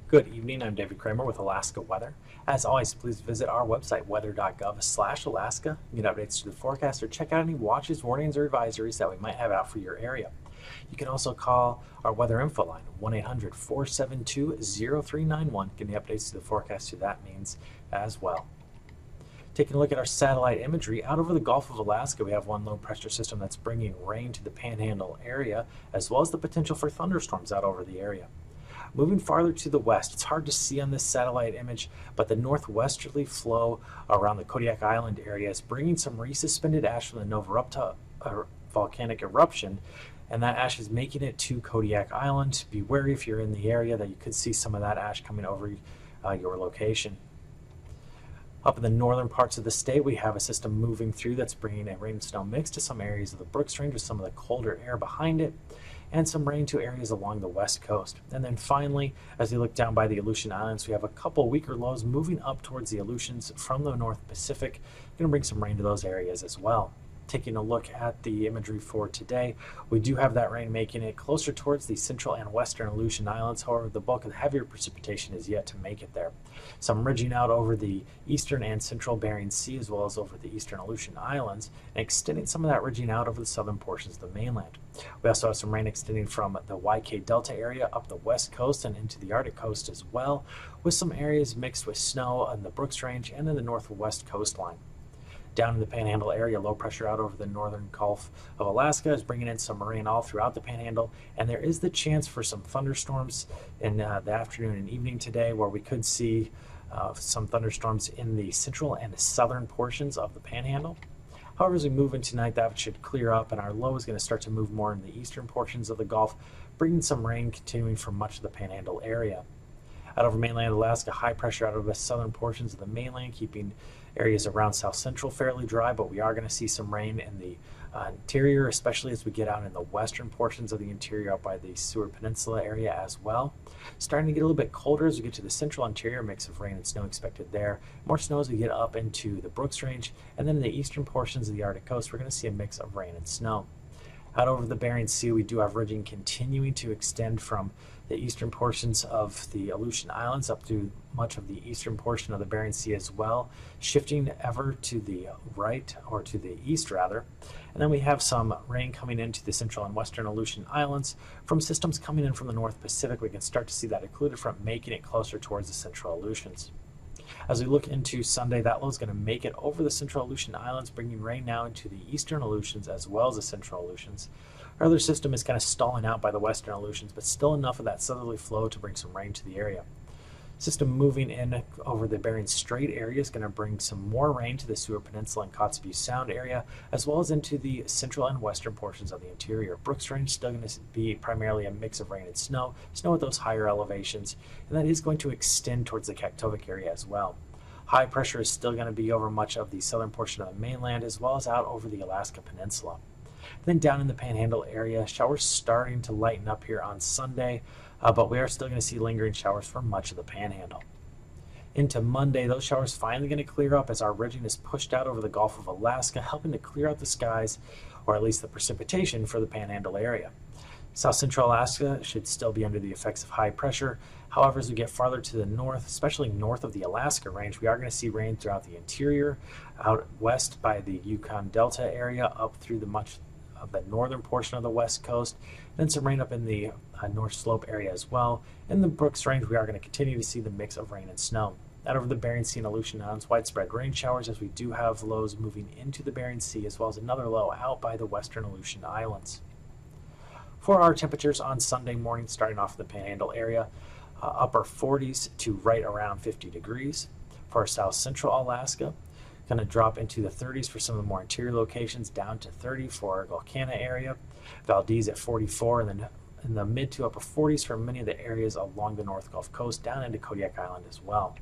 Good evening, I'm David Kramer with Alaska Weather. As always, please visit our website, weather.gov/Alaska. You can get updates to the forecast or check out any watches, warnings, or advisories that we might have out for your area. You can also call our weather info line, 1-800-472-0391. Get any updates to the forecast through that means as well. Taking a look at our satellite imagery, out over the Gulf of Alaska, we have one low pressure system that's bringing rain to the Panhandle area, as well as the potential for thunderstorms out over the area. Moving farther to the west, it's hard to see on this satellite image, but the northwesterly flow around the Kodiak Island area is bringing some resuspended ash from the Novarupta volcanic eruption, and that ash is making it to Kodiak Island. Be wary if you're in the area that you could see some of that ash coming over your location. Up in the northern parts of the state, we have a system moving through that's bringing a rain and snow mix to some areas of the Brooks Range with some of the colder air behind it, and some rain to areas along the west coast. And then finally, as we look down by the Aleutian Islands, we have a couple weaker lows moving up towards the Aleutians from the North Pacific. Going to bring some rain to those areas as well. Taking a look at the imagery for today, we do have that rain making it closer towards the central and western Aleutian Islands. However, the bulk of the heavier precipitation is yet to make it there. Some ridging out over the eastern and central Bering Sea, as well as over the eastern Aleutian Islands, and extending some of that ridging out over the southern portions of the mainland. We also have some rain extending from the YK Delta area up the west coast and into the Arctic coast as well, with some areas mixed with snow on the Brooks Range and in the northwest coastline. Down in the Panhandle area, low pressure out over the northern Gulf of Alaska is bringing in some rain all throughout the Panhandle, and there is the chance for some thunderstorms in the afternoon and evening today, where we could see some thunderstorms in the central and southern portions of the Panhandle. However, as we move into tonight, that should clear up, and our low is going to start to move more in the eastern portions of the Gulf, bringing some rain continuing from much of the Panhandle area. Out over mainland Alaska, high pressure out of the southern portions of the mainland, keeping areas around south central fairly dry, but we are going to see some rain in the interior, especially as we get out in the western portions of the interior out by the Seward Peninsula area as well. Starting to get a little bit colder as we get to the central interior, mix of rain and snow expected there. More snow as we get up into the Brooks Range, and then in the eastern portions of the Arctic coast, we're going to see a mix of rain and snow. Out over the Bering Sea, we do have ridging continuing to extend from the eastern portions of the Aleutian Islands up through much of the eastern portion of the Bering Sea as well, shifting ever to the right, or to the east rather. And then we have some rain coming into the central and western Aleutian Islands from systems coming in from the North Pacific. We can start to see that occluded front making it closer towards the central Aleutians. As we look into Sunday, that low is going to make it over the central Aleutian Islands, bringing rain now into the eastern Aleutians as well as the central Aleutians. Our other system is kind of stalling out by the western Aleutians, but still enough of that southerly flow to bring some rain to the area. System moving in over the Bering Strait area is going to bring some more rain to the Seward Peninsula and Kotzebue Sound area, as well as into the central and western portions of the interior. Brooks Range is still going to be primarily a mix of rain and snow at those higher elevations, and that is going to extend towards the Kaktovik area as well. High pressure is still going to be over much of the southern portion of the mainland, as well as out over the Alaska Peninsula. Then down in the Panhandle area, showers starting to lighten up here on Sunday, but we are still going to see lingering showers for much of the Panhandle. Into Monday, those showers finally going to clear up as our ridging is pushed out over the Gulf of Alaska, helping to clear out the skies, or at least the precipitation for the Panhandle area. South central Alaska should still be under the effects of high pressure. However, as we get farther to the north, especially north of the Alaska Range, we are going to see rain throughout the interior, out west by the Yukon Delta area, up through the much of the northern portion of the west coast, then some rain up in the North Slope area as well. In the Brooks Range, we are going to continue to see the mix of rain and snow. Out over the Bering Sea and Aleutian Islands, widespread rain showers as we do have lows moving into the Bering Sea, as well as another low out by the western Aleutian Islands. For our temperatures on Sunday morning, starting off in the Panhandle area, upper 40s to right around 50 degrees. For our south central Alaska, going to drop into the 30s for some of the more interior locations, down to 30 for our Golcana area. Valdez at 44, and then in the mid to upper 40s for many of the areas along the North Gulf Coast down into Kodiak Island as well.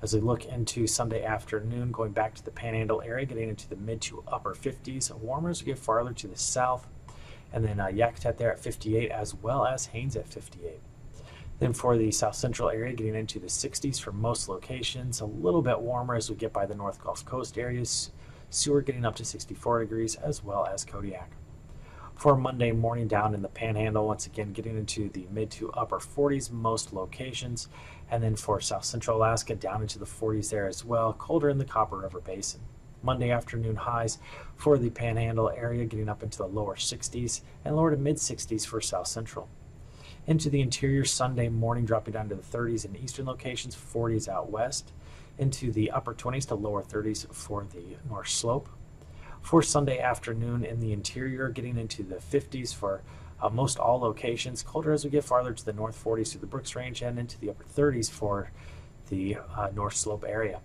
As we look into Sunday afternoon, going back to the Panhandle area, getting into the mid to upper 50s, warmer as we get farther to the south, and then Yakutat there at 58, as well as Haines at 58. Then for the south central area, getting into the 60s for most locations, a little bit warmer as we get by the North Gulf Coast areas, Seward getting up to 64 degrees, as well as Kodiak. For Monday morning down in the Panhandle, once again getting into the mid to upper 40s most locations, and then for south central Alaska down into the 40s there as well, colder in the Copper River Basin. Monday afternoon highs for the Panhandle area getting up into the lower 60s and lower to mid 60s for south central. Into the interior Sunday morning, dropping down to the 30s in eastern locations, 40s out west, into the upper 20s to lower 30s for the North Slope. For Sunday afternoon in the interior, getting into the 50s for most all locations, colder as we get farther to the North 40s through the Brooks Range and into the upper 30s for the North Slope area.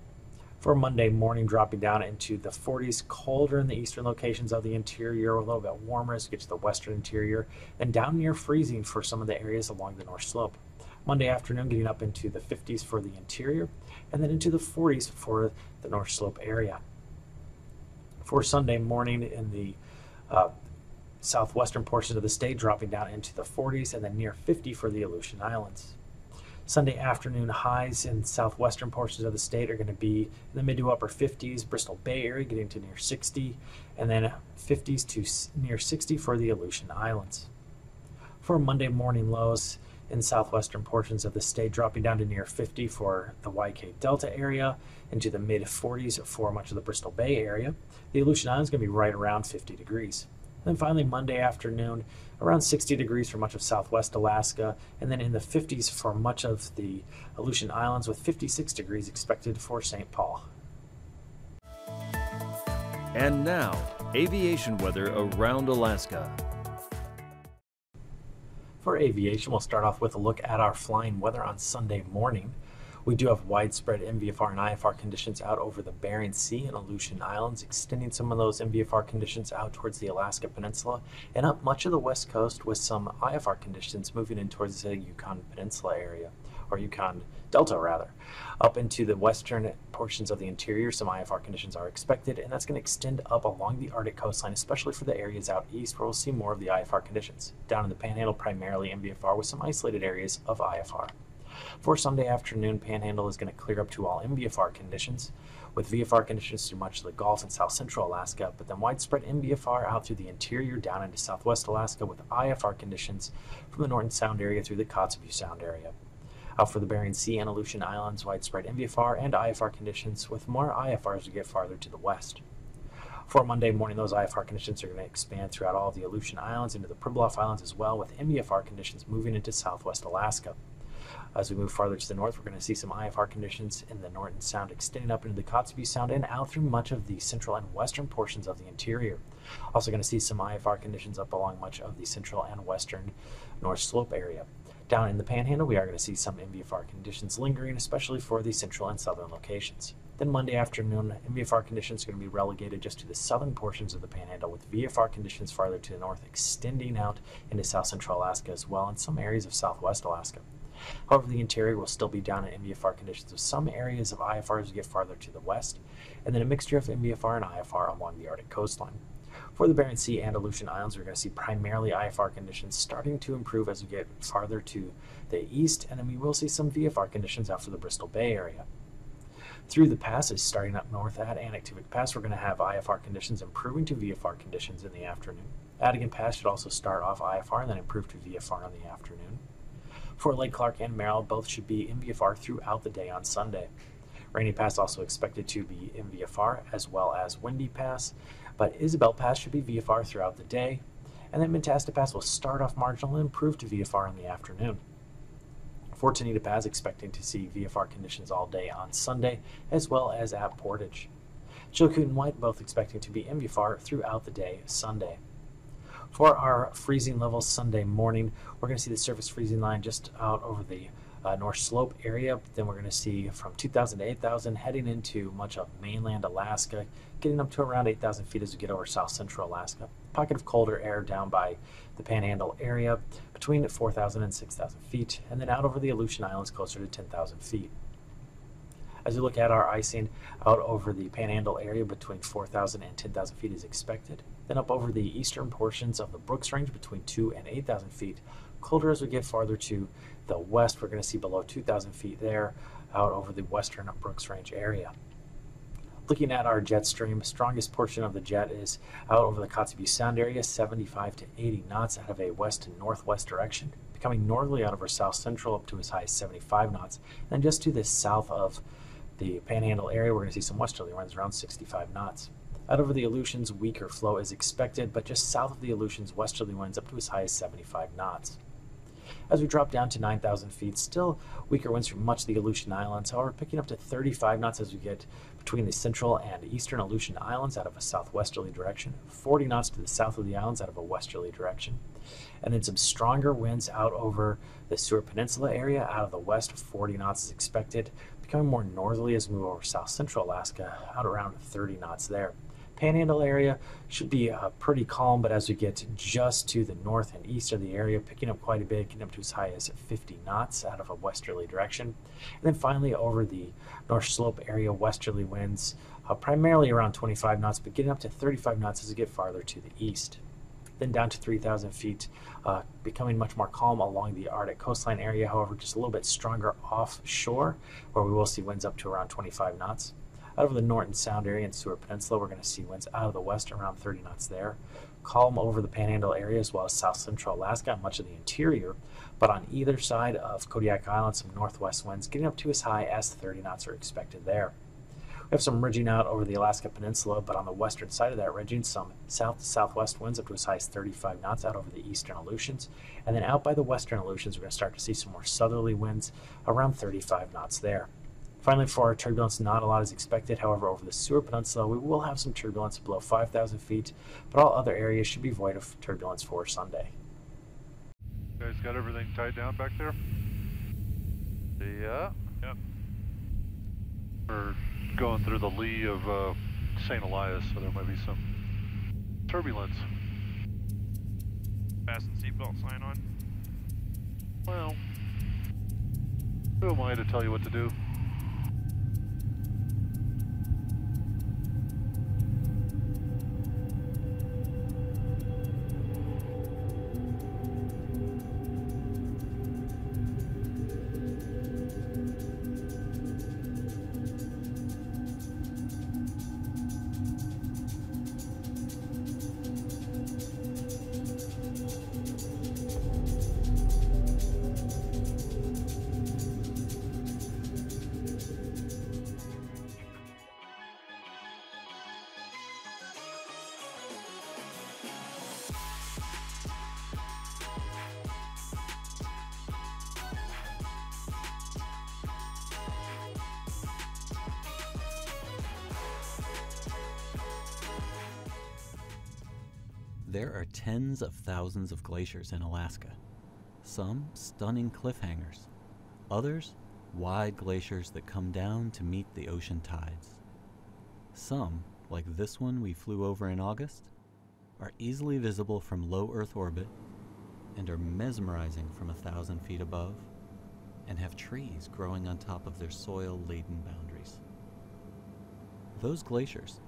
For Monday morning, dropping down into the 40s, colder in the eastern locations of the interior, a little bit warmer as we get to the western interior, and down near freezing for some of the areas along the North Slope. Monday afternoon, getting up into the 50s for the interior, and then into the 40s for the North Slope area. For Sunday morning in the southwestern portions of the state, dropping down into the 40s and then near 50 for the Aleutian Islands. Sunday afternoon highs in southwestern portions of the state are going to be in the mid to upper 50s, Bristol Bay area getting to near 60, and then 50s to near 60 for the Aleutian Islands. For Monday morning lows in southwestern portions of the state, dropping down to near 50 for the YK Delta area, into the mid 40s for much of the Bristol Bay area. The Aleutian Islands is going to be right around 50 degrees. And then finally, Monday afternoon, around 60 degrees for much of southwest Alaska, and then in the 50s for much of the Aleutian Islands, with 56 degrees expected for St. Paul. And now, aviation weather around Alaska. For aviation, we'll start off with a look at our flying weather on Sunday morning. We do have widespread MVFR and IFR conditions out over the Bering Sea and Aleutian Islands, extending some of those MVFR conditions out towards the Alaska Peninsula and up much of the west coast, with some IFR conditions moving in towards the Yukon Peninsula area, or Yukon Delta rather. Up into the western portions of the interior, some IFR conditions are expected, and that's going to extend up along the Arctic coastline, especially for the areas out east where we'll see more of the IFR conditions. Down in the Panhandle, primarily MVFR with some isolated areas of IFR. For Sunday afternoon, Panhandle is going to clear up to all MVFR conditions, with VFR conditions through much of the Gulf and south central Alaska, but then widespread MVFR out through the interior down into southwest Alaska, with IFR conditions from the Norton Sound area through the Kotzebue Sound area. Out for the Bering Sea and Aleutian Islands, widespread MVFR and IFR conditions, with more IFR as we get farther to the west. For Monday morning, those IFR conditions are going to expand throughout all of the Aleutian Islands into the Pribilof Islands as well, with MVFR conditions moving into southwest Alaska. As we move farther to the north, we're going to see some IFR conditions in the Norton Sound extending up into the Kotzebue Sound and out through much of the central and western portions of the interior. Also going to see some IFR conditions up along much of the central and western North Slope area. Down in the Panhandle, we are going to see some MVFR conditions lingering, especially for the central and southern locations. Then Monday afternoon, MVFR conditions are going to be relegated just to the southern portions of the Panhandle, with VFR conditions farther to the north extending out into south central Alaska as well, and some areas of southwest Alaska. However, the interior will still be down in MVFR conditions with some areas of IFR as we get farther to the west, and then a mixture of MVFR and IFR along the Arctic coastline. For the Bering Sea and Aleutian Islands, we're going to see primarily IFR conditions starting to improve as we get farther to the east, and then we will see some VFR conditions out for the Bristol Bay area. Through the passes, starting up north at AKwx Pass, we're going to have IFR conditions improving to VFR conditions in the afternoon. Adigan Pass should also start off IFR and then improve to VFR in the afternoon. For Lake Clark and Merrill, both should be MVFR throughout the day on Sunday. Rainy Pass also expected to be MVFR as well as Windy Pass, but Isabel Pass should be VFR throughout the day, and then Mentasta Pass will start off marginal and improve to VFR in the afternoon. For Tanita Pass, expecting to see VFR conditions all day on Sunday, as well as at Portage. Chilkoot and White both expecting to be MVFR throughout the day Sunday. For our freezing levels Sunday morning, we're going to see the surface freezing line just out over the North Slope area. Then we're going to see from 2,000 to 8,000 heading into much of mainland Alaska, getting up to around 8,000 feet as we get over south central Alaska. Pocket of colder air down by the Panhandle area between 4,000 and 6,000 feet, and then out over the Aleutian Islands closer to 10,000 feet. As we look at our icing, out over the Panhandle area between 4,000 and 10,000 feet is expected. Then up over the eastern portions of the Brooks Range between 2,000 and 8,000 feet. Colder as we get farther to the west, we're going to see below 2,000 feet there out over the western Brooks Range area. Looking at our jet stream, strongest portion of the jet is out over the Kotzebue Sound area, 75 to 80 knots out of a west to northwest direction, becoming northerly out of our south central up to as high as 75 knots. And just to the south of the Panhandle area, we're going to see some westerly winds around 65 knots. Out over the Aleutians, weaker flow is expected, but just south of the Aleutians, westerly winds up to as high as 75 knots. As we drop down to 9,000 feet, still weaker winds from much of the Aleutian Islands, however, picking up to 35 knots as we get between the central and eastern Aleutian Islands out of a southwesterly direction, 40 knots to the south of the islands out of a westerly direction, and then some stronger winds out over the Seward Peninsula area out of the west, 40 knots is expected, becoming more northerly as we move over south central Alaska, out around 30 knots there. Panhandle area should be pretty calm, but as we get just to the north and east of the area, picking up quite a bit, getting up to as high as 50 knots out of a westerly direction. And then finally over the North Slope area, westerly winds primarily around 25 knots, but getting up to 35 knots as we get farther to the east. Then down to 3,000 feet, becoming much more calm along the Arctic coastline area, however, just a little bit stronger offshore, where we will see winds up to around 25 knots. Out over the Norton Sound area and Seward Peninsula, we're going to see winds out of the west around 30 knots there. Calm over the Panhandle area as well as south central Alaska and much of the interior, but on either side of Kodiak Island, some northwest winds getting up to as high as 30 knots are expected there. We have some ridging out over the Alaska Peninsula, but on the western side of that ridging, some south to southwest winds up to as high as 35 knots out over the eastern Aleutians. And then out by the western Aleutians, we're going to start to see some more southerly winds around 35 knots there. Finally, for our turbulence, not a lot is expected. However, over the Seward Peninsula, we will have some turbulence below 5,000 feet, but all other areas should be void of turbulence for Sunday. You guys got everything tied down back there? Yeah. Yep. We're going through the lee of St. Elias, so there might be some turbulence. Fasten seatbelt sign on. Well, who am I to tell you what to do? There are tens of thousands of glaciers in Alaska. Some stunning cliffhangers, others wide glaciers that come down to meet the ocean tides. Some, like this one we flew over in August, are easily visible from low Earth orbit and are mesmerizing from 1,000 feet above and have trees growing on top of their soil-laden boundaries. Those glaciers,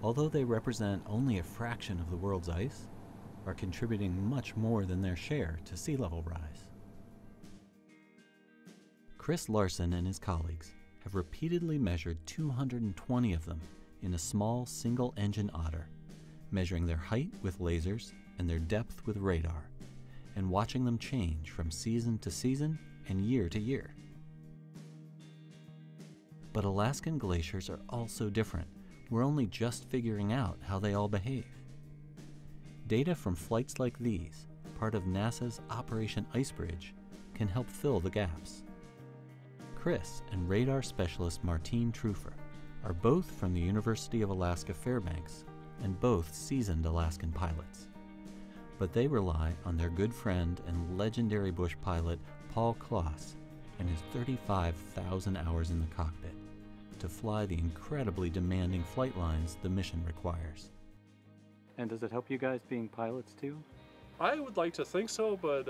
although they represent only a fraction of the world's ice, are contributing much more than their share to sea level rise. Chris Larson and his colleagues have repeatedly measured 220 of them in a small single-engine otter, measuring their height with lasers and their depth with radar, and watching them change from season to season and year to year. But Alaskan glaciers are also different. We're only just figuring out how they all behave. Data from flights like these, part of NASA's Operation Icebridge, can help fill the gaps. Chris and radar specialist Martine Trufer are both from the University of Alaska Fairbanks and both seasoned Alaskan pilots. But they rely on their good friend and legendary bush pilot Paul Kloss and his 35,000 hours in the cockpit to fly the incredibly demanding flight lines the mission requires. And does it help you guys being pilots too? I would like to think so, but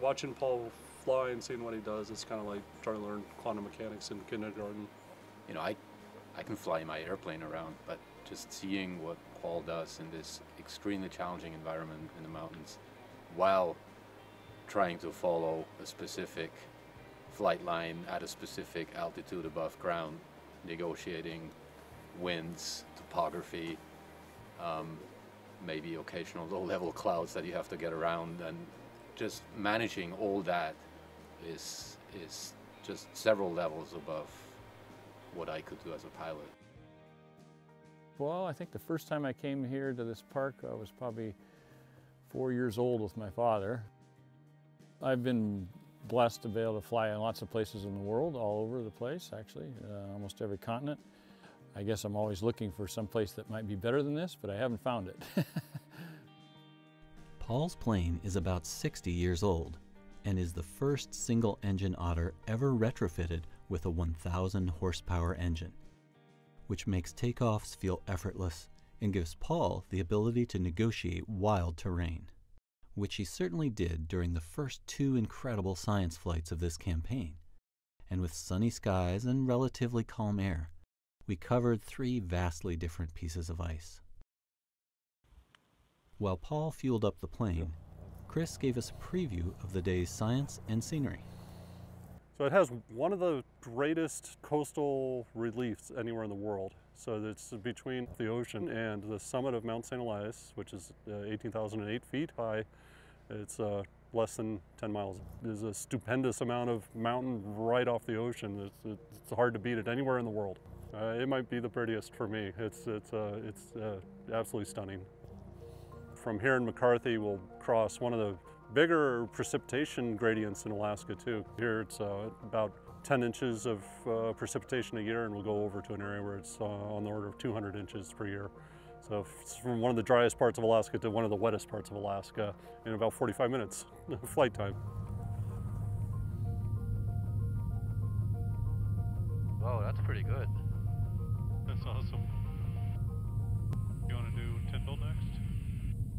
watching Paul fly and seeing what he does, it's kind of like trying to learn quantum mechanics in kindergarten. You know, I can fly my airplane around, but just seeing what Paul does in this extremely challenging environment in the mountains while trying to follow a specific flight line at a specific altitude above ground, negotiating winds, topography, maybe occasional low-level clouds that you have to get around, and just managing all that is just several levels above what I could do as a pilot. Well, I think the first time I came here to this park, I was probably 4 years old with my father. I've been blessed to be able to fly in lots of places in the world, all over the place actually, almost every continent. I guess I'm always looking for some place that might be better than this, but I haven't found it. Paul's plane is about 60 years old and is the first single-engine otter ever retrofitted with a 1,000 horsepower engine, which makes takeoffs feel effortless and gives Paul the ability to negotiate wild terrain, which he certainly did during the first 2 incredible science flights of this campaign. And with sunny skies and relatively calm air, we covered 3 vastly different pieces of ice. While Paul fueled up the plane, Chris gave us a preview of the day's science and scenery. So it has one of the greatest coastal reliefs anywhere in the world. So it's between the ocean and the summit of Mount St. Elias, which is 18,008 feet high. It's less than 10 miles. There's a stupendous amount of mountain right off the ocean. It's hard to beat it anywhere in the world. It might be the prettiest for me. It's absolutely stunning. From here in McCarthy, we'll cross one of the bigger precipitation gradients in Alaska too. Here it's about 10 inches of precipitation a year, and we'll go over to an area where it's on the order of 200 inches per year. So it's from one of the driest parts of Alaska to one of the wettest parts of Alaska in about 45 minutes flight time. Whoa, that's pretty good. That's awesome. You want to do Tyndall next?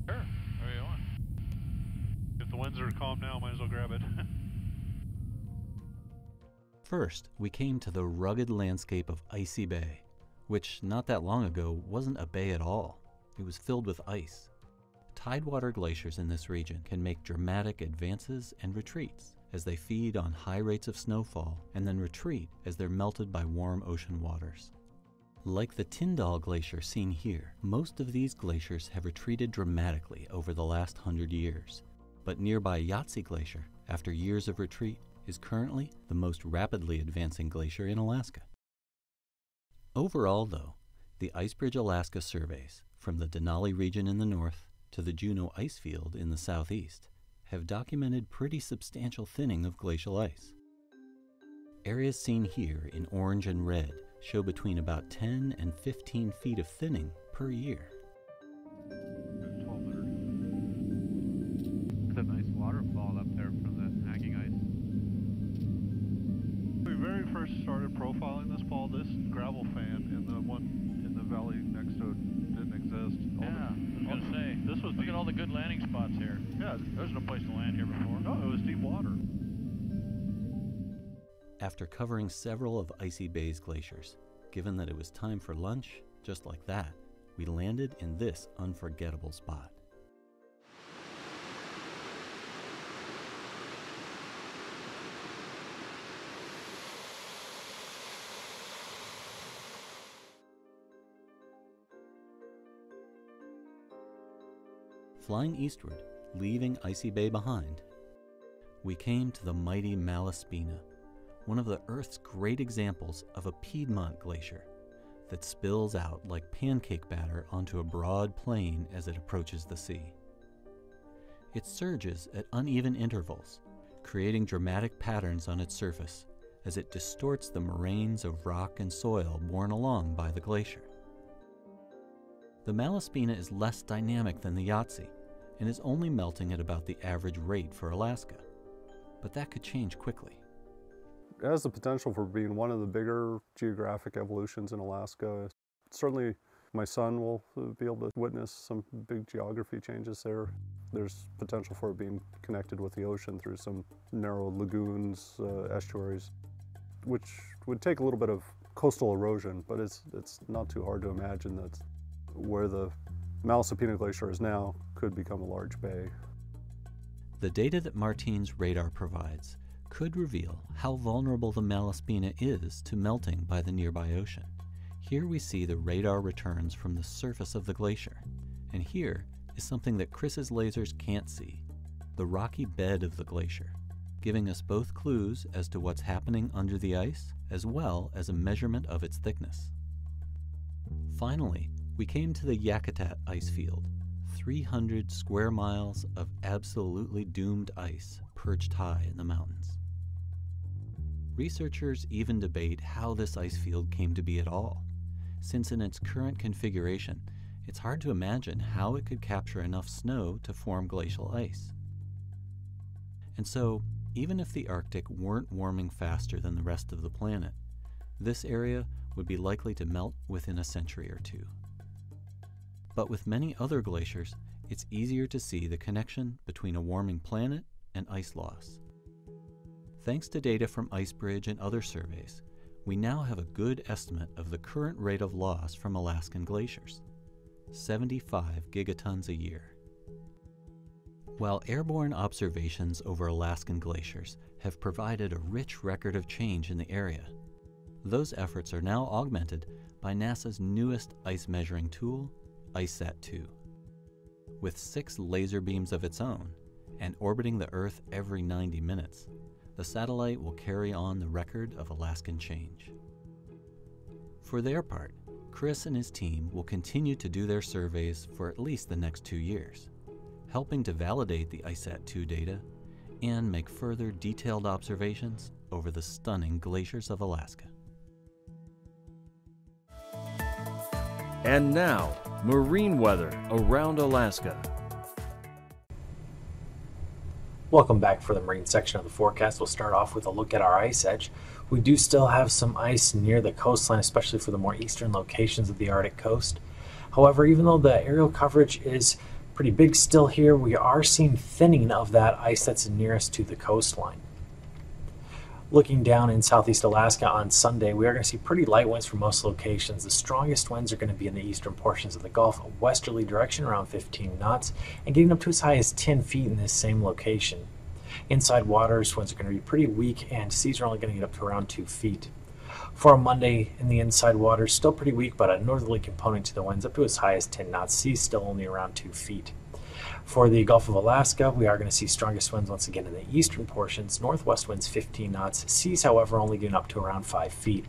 Sure, where you want? If the winds are calm now, might as well grab it. First, we came to the rugged landscape of Icy Bay, which not that long ago wasn't a bay at all. It was filled with ice. Tidewater glaciers in this region can make dramatic advances and retreats as they feed on high rates of snowfall and then retreat as they're melted by warm ocean waters. Like the Tyndall Glacier seen here, most of these glaciers have retreated dramatically over the last 100 years. But nearby Yahtzee Glacier, after years of retreat, is currently the most rapidly advancing glacier in Alaska. Overall, though, the Icebridge Alaska surveys, from the Denali region in the north to the Juneau ice field in the southeast, have documented pretty substantial thinning of glacial ice. Areas seen here in orange and red show between about 10 and 15 feet of thinning per year. 1,200. It's a nice waterfall up there from the hanging ice. When we very first started profiling this, Paul, this gravel fan in the one in the valley next to it didn't exist. Yeah, I was going to say, look at all the good landing spots here. Yeah, There's no place to land here before. no, it was deep water. After covering several of Icy Bay's glaciers, given that it was time for lunch, just like that, we landed in this unforgettable spot. Flying eastward, leaving Icy Bay behind, we came to the mighty Malaspina, one of the Earth's great examples of a Piedmont glacier that spills out like pancake batter onto a broad plain as it approaches the sea. It surges at uneven intervals, creating dramatic patterns on its surface as it distorts the moraines of rock and soil borne along by the glacier. The Malaspina is less dynamic than the Yahtzee and is only melting at about the average rate for Alaska, but that could change quickly. It has the potential for being one of the bigger geographic evolutions in Alaska. Certainly My son will be able to witness some big geography changes there. There's potential for it being connected with the ocean through some narrow lagoons, estuaries, which would take a little bit of coastal erosion, but it's not too hard to imagine that where the Malaspina Glacier is now could become a large bay. The data that Martine's radar provides could reveal how vulnerable the Malaspina is to melting by the nearby ocean. Here we see the radar returns from the surface of the glacier, and here is something that Chris's lasers can't see, the rocky bed of the glacier, giving us both clues as to what's happening under the ice, as well as a measurement of its thickness. Finally, we came to the Yakutat ice field, 300 square miles of absolutely doomed ice perched high in the mountains. Researchers even debate how this ice field came to be at all, since in its current configuration, it's hard to imagine how it could capture enough snow to form glacial ice. And so, even if the Arctic weren't warming faster than the rest of the planet, this area would be likely to melt within a century or two. But with many other glaciers, it's easier to see the connection between a warming planet and ice loss. Thanks to data from IceBridge and other surveys, we now have a good estimate of the current rate of loss from Alaskan glaciers, 75 gigatons a year. While airborne observations over Alaskan glaciers have provided a rich record of change in the area, those efforts are now augmented by NASA's newest ice measuring tool, IceSat-2. With 6 laser beams of its own, and orbiting the Earth every 90 minutes, the satellite will carry on the record of Alaskan change. For their part, Chris and his team will continue to do their surveys for at least the next 2 years, helping to validate the IceSat-2 data and make further detailed observations over the stunning glaciers of Alaska. And now, marine weather around Alaska. Welcome back for the marine section of the forecast. We'll start off with a look at our ice edge. We do still have some ice near the coastline, especially for the more eastern locations of the Arctic coast. However, even though the aerial coverage is pretty big still here, we are seeing thinning of that ice that's nearest to the coastline. Looking down in southeast Alaska on Sunday, we are going to see pretty light winds for most locations. The strongest winds are going to be in the eastern portions of the Gulf, a westerly direction around 15 knots, and getting up to as high as 10 feet in this same location. Inside waters, winds are going to be pretty weak, and seas are only going to get up to around 2 feet. For Monday in the inside waters, still pretty weak, but a northerly component to the winds up to as high as 10 knots. Seas still only around 2 feet. For the Gulf of Alaska, we are going to see strongest winds once again in the eastern portions, northwest winds 15 knots, seas however only getting up to around 5 feet.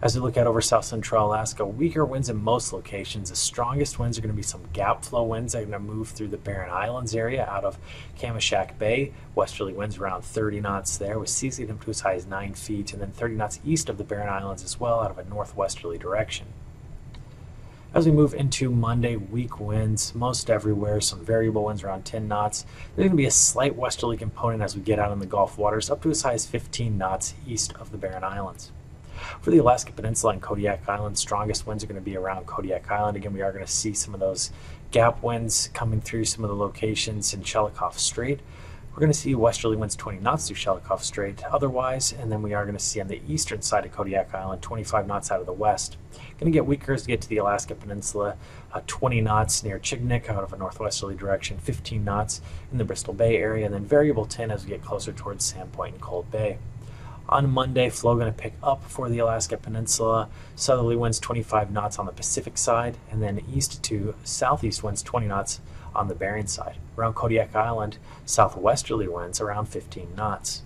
As we look out over south central Alaska, weaker winds in most locations. The strongest winds are going to be some gap flow winds that are going to move through the Barren Islands area out of Kamishak Bay. Westerly winds around 30 knots there, with seas getting up to as high as 9 feet, and then 30 knots east of the Barren Islands as well out of a northwesterly direction. As we move into Monday, weak winds most everywhere, some variable winds around 10 knots. There's going to be a slight westerly component as we get out in the Gulf waters, up to as high as 15 knots east of the Barren Islands. For the Alaska Peninsula and Kodiak Island, strongest winds are going to be around Kodiak Island. Again, we are going to see some of those gap winds coming through some of the locations in Shelikof Strait. We're going to see westerly winds 20 knots through Shelikof Strait otherwise, and then we are going to see on the eastern side of Kodiak Island 25 knots out of the west. Going to get weaker as we get to the Alaska Peninsula, 20 knots near Chignik out of a northwesterly direction, 15 knots in the Bristol Bay area, and then variable 10 as we get closer towards Sandpoint and Cold Bay. On Monday, flow going to pick up for the Alaska Peninsula. Southerly winds 25 knots on the Pacific side, and then east to southeast winds 20 knots on the Bering side. Around Kodiak Island, southwesterly winds around 15 knots.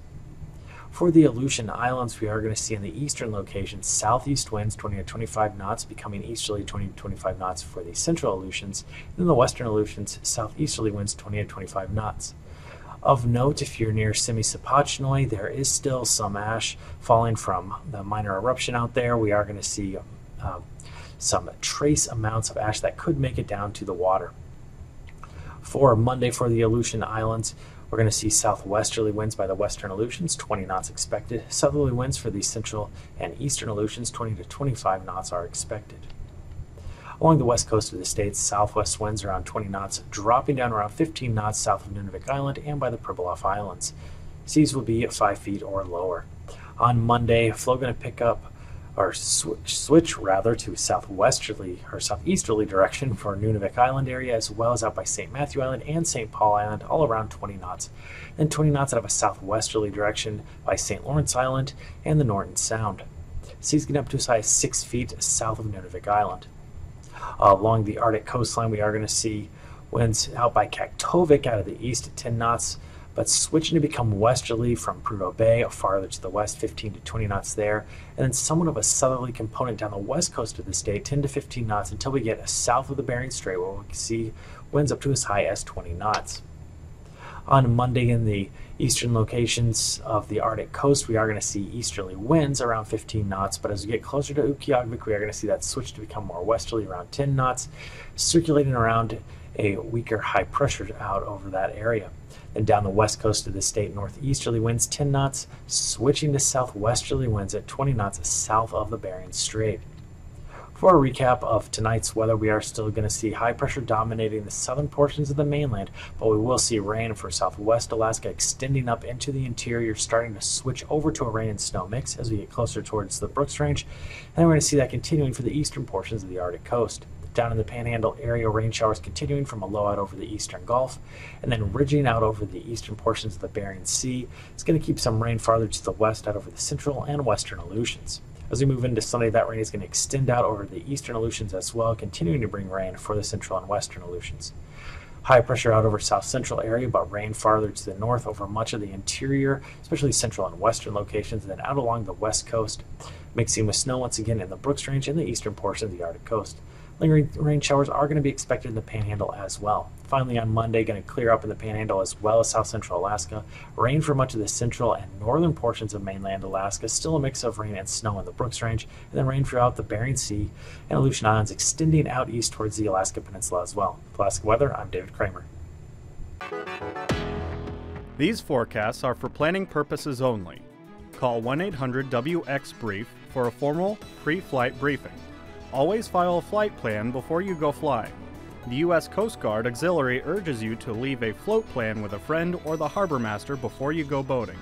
For the Aleutian Islands, we are going to see in the eastern location southeast winds 20 to 25 knots, becoming easterly 20 to 25 knots for the central Aleutians. In the western Aleutians, southeasterly winds 20 to 25 knots. Of note, if you're near Simi-Sapochnoi, there is still some ash falling from the minor eruption out there. We are going to see some trace amounts of ash that could make it down to the water. For Monday for the Aleutian Islands, we're going to see southwesterly winds by the western Aleutians, 20 knots expected. Southerly winds for the central and eastern Aleutians, 20 to 25 knots are expected. Along the west coast of the state, southwest winds around 20 knots, dropping down around 15 knots south of Nunavik Island and by the Pribilof Islands. Seas will be at 5 feet or lower. On Monday, flow going to pick up or switch to southwesterly or southeasterly direction for Nunavik Island area, as well as out by St. Matthew Island and St. Paul Island, all around 20 knots. Then 20 knots out of a southwesterly direction by St. Lawrence Island and the Norton Sound. Seas get up to as high as 6 feet south of Nunavik Island. Along the Arctic coastline, we are going to see winds out by Kaktovik out of the east at 10 knots, but switching to become westerly from Prudhoe Bay, farther to the west, 15 to 20 knots there, and then somewhat of a southerly component down the west coast of the state, 10 to 15 knots, until we get south of the Bering Strait, where we can see winds up to as high as 20 knots. On Monday, in the eastern locations of the Arctic coast, we are going to see easterly winds around 15 knots, but as we get closer to Utqiagvik, we are going to see that switch to become more westerly around 10 knots, circulating around a weaker high pressure out over that area. And down the west coast of the state, northeasterly winds 10 knots, switching to southwesterly winds at 20 knots south of the Bering Strait. For a recap of tonight's weather, we are still going to see high pressure dominating the southern portions of the mainland, but we will see rain for southwest Alaska extending up into the interior, starting to switch over to a rain and snow mix as we get closer towards the Brooks Range, and then we're going to see that continuing for the eastern portions of the Arctic coast. Down in the Panhandle area, rain showers continuing from a low out over the eastern Gulf, and then ridging out over the eastern portions of the Bering Sea. It's going to keep some rain farther to the west out over the central and western Aleutians. As we move into Sunday, that rain is going to extend out over the eastern Aleutians as well, continuing to bring rain for the central and western Aleutians. High pressure out over south central area, but rain farther to the north over much of the interior, especially central and western locations, and then out along the west coast, mixing with snow once again in the Brooks Range and the eastern portion of the Arctic coast. Lingering rain showers are going to be expected in the Panhandle as well. Finally, on Monday, going to clear up in the Panhandle as well as south central Alaska. Rain for much of the central and northern portions of mainland Alaska. Still a mix of rain and snow in the Brooks Range, and then rain throughout the Bering Sea and Aleutian Islands, extending out east towards the Alaska Peninsula as well. For Alaska Weather, I'm David Kramer. These forecasts are for planning purposes only. Call 1-800-WX-BRIEF for a formal pre-flight briefing. Always file a flight plan before you go flying. The U.S. Coast Guard Auxiliary urges you to leave a float plan with a friend or the harbor master before you go boating.